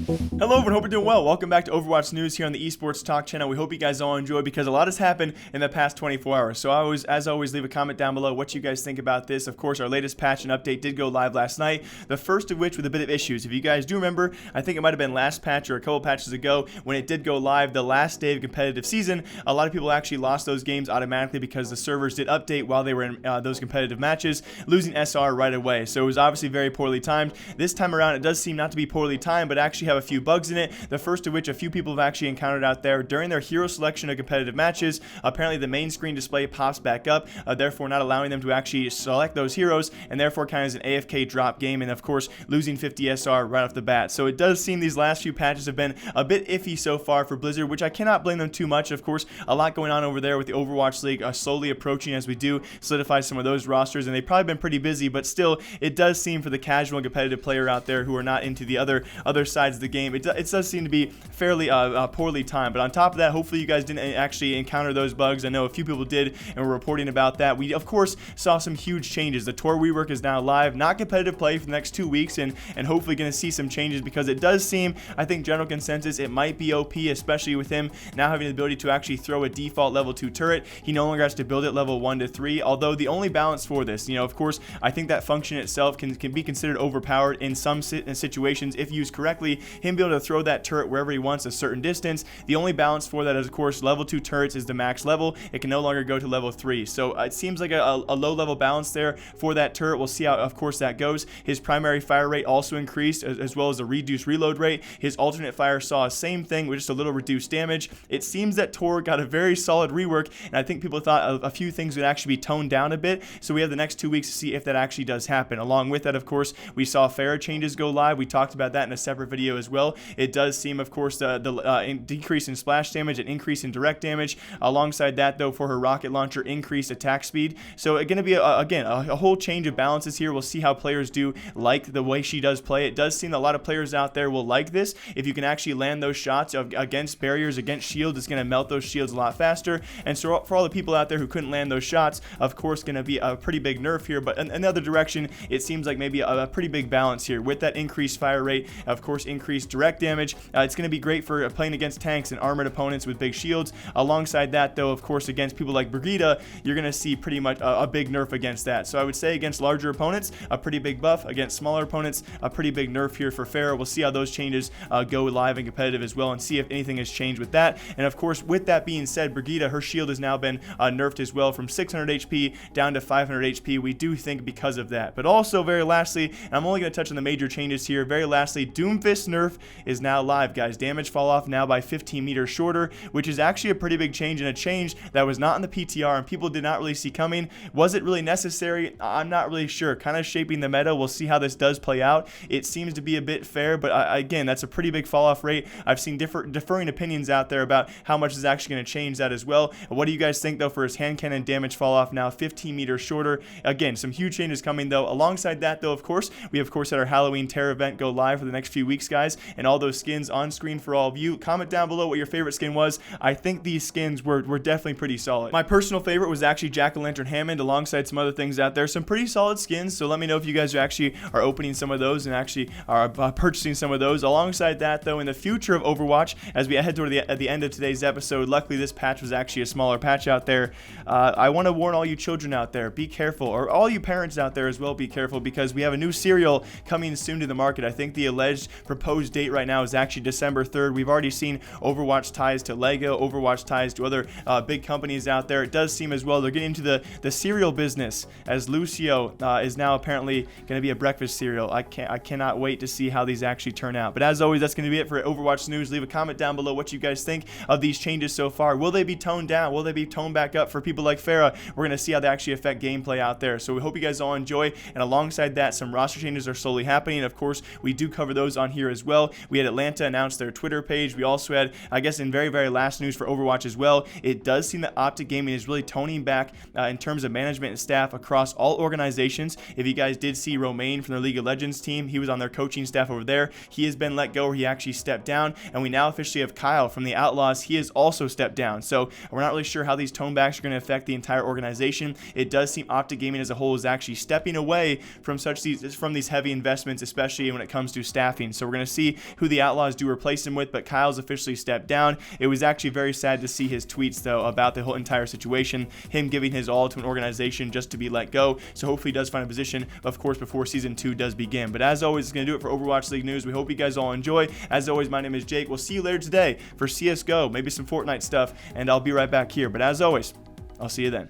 Hello everyone, hope you're doing well. Welcome back to Overwatch News here on the Esports Talk channel. We hope you guys all enjoy because a lot has happened in the past 24 hours. So as always, leave a comment down below what you guys think about this. Of course, our latest patch and update did go live last night, the first of which with a bit of issues. If you guys do remember, I think it might have been last patch or a couple patches ago when it did go live, the last day of competitive season, a lot of people actually lost those games automatically because the servers did update while they were in those competitive matches, losing SR right away. So it was obviously very poorly timed. This time around, it does seem not to be poorly timed, but actually have a few bugs in it. The first of which a few people have actually encountered out there during their hero selection of competitive matches. Apparently the main screen display pops back up, therefore not allowing them to actually select those heroes, and therefore kind of is an AFK drop game, and of course losing 50 SR right off the bat. So it does seem these last few patches have been a bit iffy so far for Blizzard, which I cannot blame them too much. Of course, a lot going on over there with the Overwatch League slowly approaching as we do solidify some of those rosters, and they've probably been pretty busy, but still it does seem for the casual and competitive player out there who are not into the other sides of the game, it does seem to be fairly poorly timed. But on top of that, hopefully you guys didn't actually encounter those bugs. I know a few people did and were reporting about that. We of course saw some huge changes. The Torbjorn Rework is now live, not competitive play for the next 2 weeks, and hopefully going to see some changes because it does seem, I think general consensus, it might be OP, especially with him now having the ability to actually throw a default level 2 turret. He no longer has to build it level 1 to 3, although the only balance for this, of course, I think that function itself can be considered overpowered in some situations if used correctly. Him being able to throw that turret wherever he wants a certain distance. The only balance for that is, of course, level 2 turrets is the max level. It can no longer go to level 3. So it seems like a low level balance there for that turret. We'll see how, of course, that goes. His primary fire rate also increased, as well as a reduced reload rate. His alternate fire saw the same thing with just a little reduced damage. It seems that Tor got a very solid rework, and I think people thought a few things would actually be toned down a bit. So we have the next 2 weeks to see if that actually does happen. Along with that, of course, we saw Pharah Changes go live. We talked about that in a separate video as well. It does seem, of course, the decrease in splash damage and increase in direct damage. Alongside that, though, for her rocket launcher, increased attack speed. So it's going to be again a whole change of balances here. We'll see how players do like the way she does play. It does seem that a lot of players out there will like this. If you can actually land those shots against barriers, against shields, it's going to melt those shields a lot faster. And so for all the people out there who couldn't land those shots, of course, going to be a pretty big nerf here. But in another direction, it seems like maybe a pretty big balance here with that increased fire rate, of course, increased direct damage. It's going to be great for playing against tanks and armored opponents with big shields. Alongside that, though, of course, against people like Brigitte, you're going to see pretty much a big nerf against that. So I would say against larger opponents, a pretty big buff. Against smaller opponents, a pretty big nerf here for Pharah. We'll see how those changes go live and competitive as well, and see if anything has changed with that. And of course, with that being said, Brigitte, her shield has now been nerfed as well from 600 HP down to 500 HP. We do think because of that. But also, very lastly, and I'm only going to touch on the major changes here, very lastly, Doomfist nerf is now live, guys. Damage fall off now by 15 meters shorter, which is actually a pretty big change, and a change that was not in the PTR and people did not really see coming. Was it really necessary? I'm not really sure. Kind of shaping the meta. We'll see how this does play out. It seems to be a bit fair, but again, that's a pretty big fall off rate. I've seen differing opinions out there about how much is actually going to change that as well. What do you guys think, though, for his hand cannon damage fall off now 15 meters shorter? Again, some huge changes coming, though. Alongside that, though, of course, we of course had our Halloween Terror event go live for the next few weeks, guys, and all those skins on screen for all of you. Comment down below what your favorite skin was. I think these skins were definitely pretty solid. My personal favorite was actually Jack-o'-lantern Hammond, alongside some other things out there. Some pretty solid skins, so let me know if you guys are opening some of those and actually are purchasing some of those. Alongside that, though, in the future of Overwatch, as we head toward the end of today's episode, luckily this patch was actually a smaller patch out there. I want to warn all you children out there, be careful, or all you parents out there as well, be careful, because we have a new cereal coming soon to the market. I think the alleged proposed date right now is actually December 3rd. We've already seen Overwatch ties to Lego, Overwatch ties to other big companies out there. It does seem as well they're getting into the cereal business, as Lucio is now apparently going to be a breakfast cereal. I cannot wait to see how these actually turn out. But as always, that's going to be it for Overwatch News. Leave a comment down below what you guys think of these changes so far. Will they be toned down? Will they be toned back up for people like Pharah? We're going to see how they actually affect gameplay out there. So we hope you guys all enjoy. And alongside that, some roster changes are slowly happening. Of course, we do cover those on here as well. We had Atlanta announce their Twitter page. We also had, I guess, in very last news for Overwatch as well, it does seem that OpTic Gaming is really toning back in terms of management and staff across all organizations. If you guys did see Romain from the League of Legends team, he was on their coaching staff over there. He has been let go, or he actually stepped down. And we now officially have Kyle from the Outlaws. He has also stepped down. So we're not really sure how these tonebacks are going to affect the entire organization. It does seem OpTic Gaming as a whole is actually stepping away from these heavy investments, especially when it comes to staffing. So we're going to see who the Outlaws do replace him with, but Kyle's officially stepped down. It was actually very sad to see his tweets, though, about the whole entire situation, him giving his all to an organization just to be let go. So hopefully he does find a position, of course, before Season 2 does begin. But as always, it's going to do it for Overwatch League news. We hope you guys all enjoy. As always, my name is Jake. We'll see you later today for CSGO, maybe some Fortnite stuff, and I'll be right back here. But as always, I'll see you then.